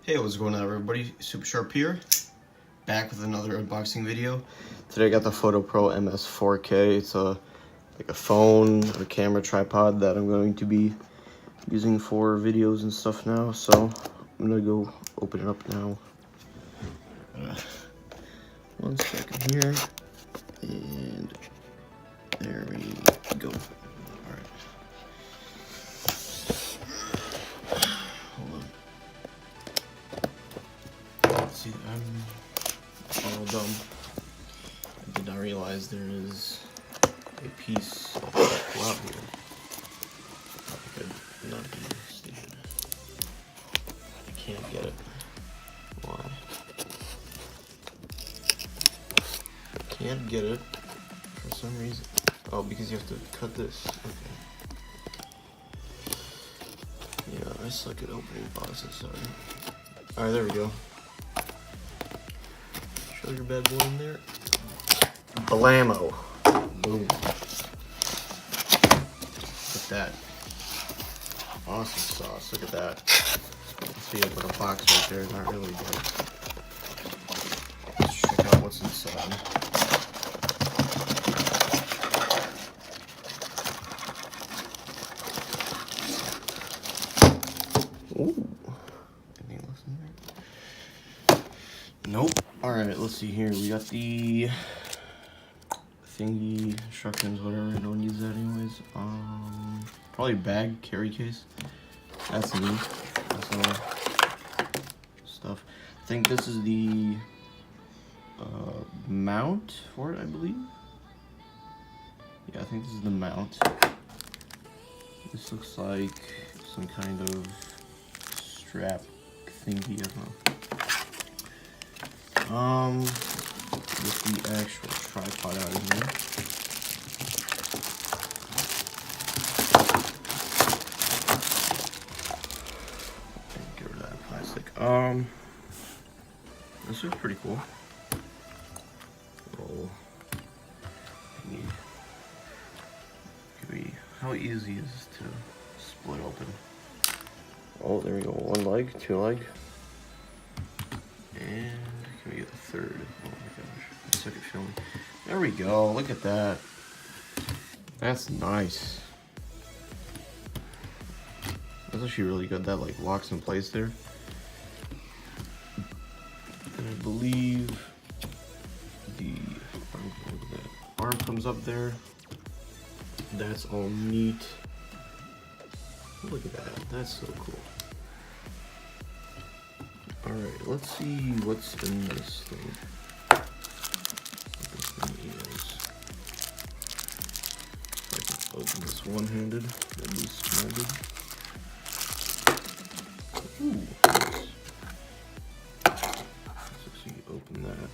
Hey, what's going on everybody? Super Sharp here, back with another unboxing video. Today I got the FOTOPRO MS4K. It's like a phone or camera tripod that I'm going to be using for videos and stuff now. So I'm gonna go open it up now. 1 second here, and there we go. All right. See, I'm all dumb. I did not realize there is a piece of glove here. I could not be stupid. I can't get it. Why? I can't get it for some reason. Oh, because you have to cut this. Okay. Yeah, I suck at opening boxes, sorry. Alright, there we go. Show your bad boy in there. Blammo. Boom. Look at that. Awesome sauce. Look at that. Let's see, open a box right there. Not really good. Let's check out what's inside. Ooh. Anything else in there? Nope. Alright, let's see here. We got the thingy, instructions, whatever. I don't use that anyways. Probably bag, carry case. That's neat. That's all stuff. I think this is the mount for it, I believe. Yeah, I think this is the mount. This looks like some kind of strap thingy, I don't know. With the actual tripod out of here. Get rid of that plastic. This is pretty cool. Little thingy. How easy is this to split open? Oh, there we go. 1 leg, 2 leg. And can we get the third? Oh my gosh, I suck at filming. There we go, look at that. That's nice. That's actually really good. That like locks in place there. And I believe the arm comes up there. That's all neat. Look at that, that's so cool. Alright, let's see what's in this thing. What this thing is. If I can open this one-handed, that'd be splendid. Ooh, nice. Let's actually open that.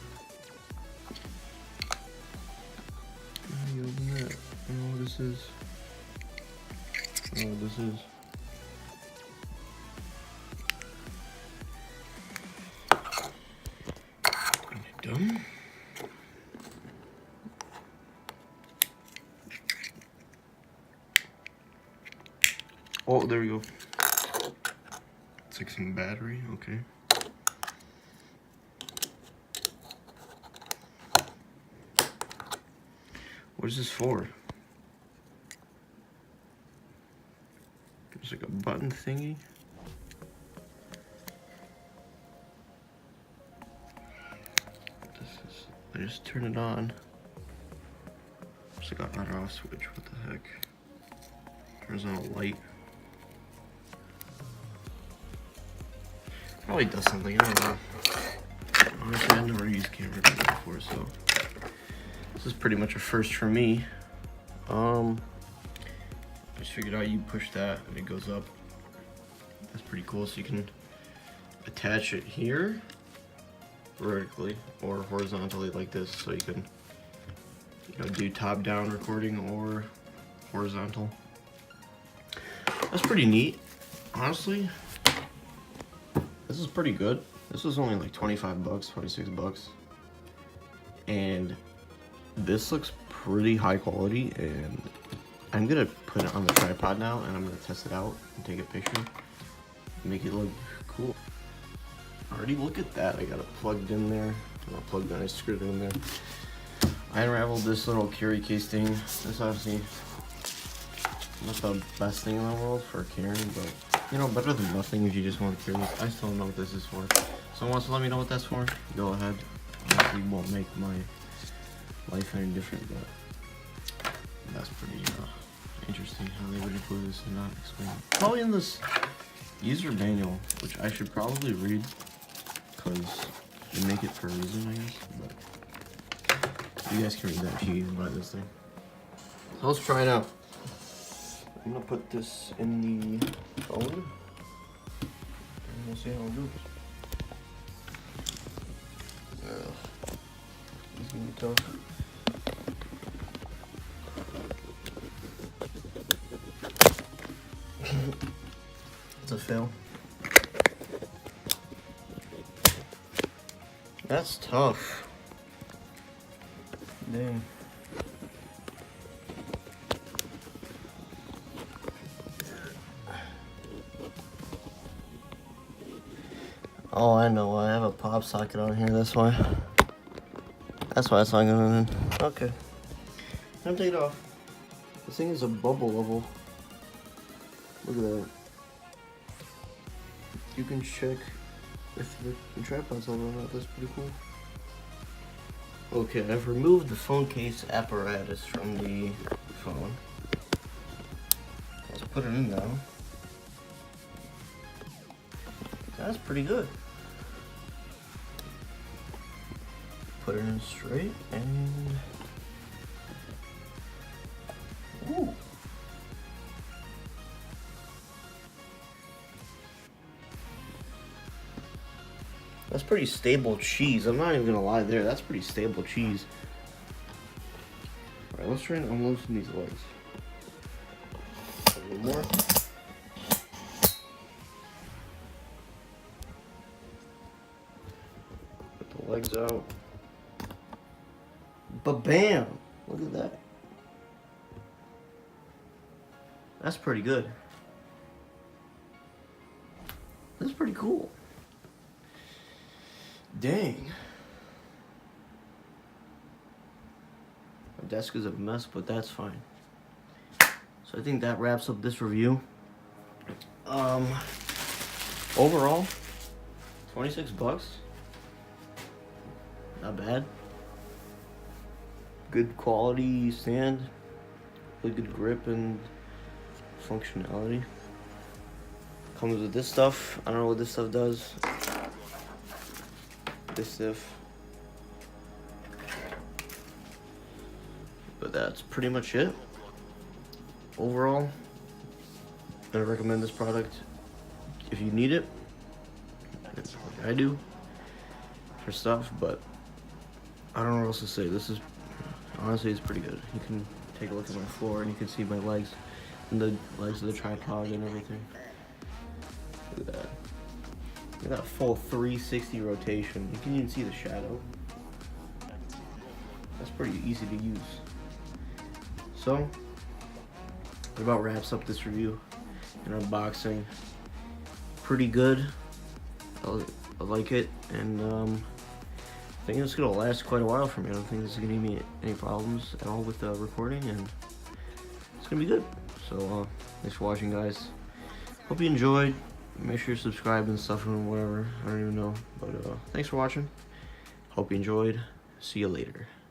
How do you open that? I don't know what this is. I don't know what this is. Done. Oh, there we go. It's like some battery, okay. What is this for? There's like a button thingy. I just turn it on. It's like an on-off switch. What the heck? Turns on a light. Probably does something. I don't know. Honestly, I've never used camera before, so this is pretty much a first for me. I just figured out you push that and it goes up. That's pretty cool. So you can attach it here vertically or horizontally like this, so you can do top-down recording or horizontal. That's pretty neat, honestly. This is pretty good. This was only like 25 bucks, 26 bucks, and this looks pretty high quality. And I'm gonna put it on the tripod now, and I'm gonna test it out and take a picture, make it look cool. Already look at that. I got it plugged in there. Not plugged in, I screwed it in there. I unraveled this little carry case thing. This obviously not the best thing in the world for carrying, but you know, better than nothing if you just want to carry this. I still don't know what this is for. Someone wants to let me know what that's for? Go ahead. Obviously won't make my life any different, but that's pretty interesting how they would include this and not explain it. Probably in this user manual, which I should probably read because they make it for a reason, I guess. But you guys can read that if you buy this thing. So let's try it out. I'm gonna put this in the phone and we'll see how it goes. It's gonna be tough. It's a fail. That's tough. Dang. Oh, I know. I have a pop socket on here. That's why. That's why it's not going in. Okay. Time to take it off. This thing is a bubble level. Look at that. You can check if the tripod's level or not. That's pretty cool. Okay, I've removed the phone case apparatus from the phone. Let's put it in now. That's pretty good. Put it in straight and ooh. That's pretty stable cheese. I'm not even gonna lie there. That's pretty stable cheese. All right, let's try and unloosen these legs. A little more. Put the legs out. Ba-bam! Look at that. That's pretty good. That's pretty cool. Dang. My desk is a mess, but that's fine. So I think that wraps up this review. Overall, 26 bucks. Not bad. Good quality stand. Really good grip and functionality. Comes with this stuff. I don't know what this stuff does. This stuff. But that's pretty much it. Overall, I recommend this product if you need it. It's like I do for stuff, but I don't know what else to say. This is honestly, it's pretty good. You can take a look at my floor and you can see my legs and the legs of the tripod and everything. Look at that. Look at that full 360 rotation. You can even see the shadow. That's pretty easy to use. So, that about wraps up this review and unboxing. Pretty good. I like it, and I think it's gonna last quite a while for me. I don't think this is gonna give me any problems at all with recording, and it's gonna be good. So, thanks for watching, guys. Hope you enjoyed. Make sure you subscribe and stuff and whatever. I don't even know. But thanks for watching. Hope you enjoyed. See you later.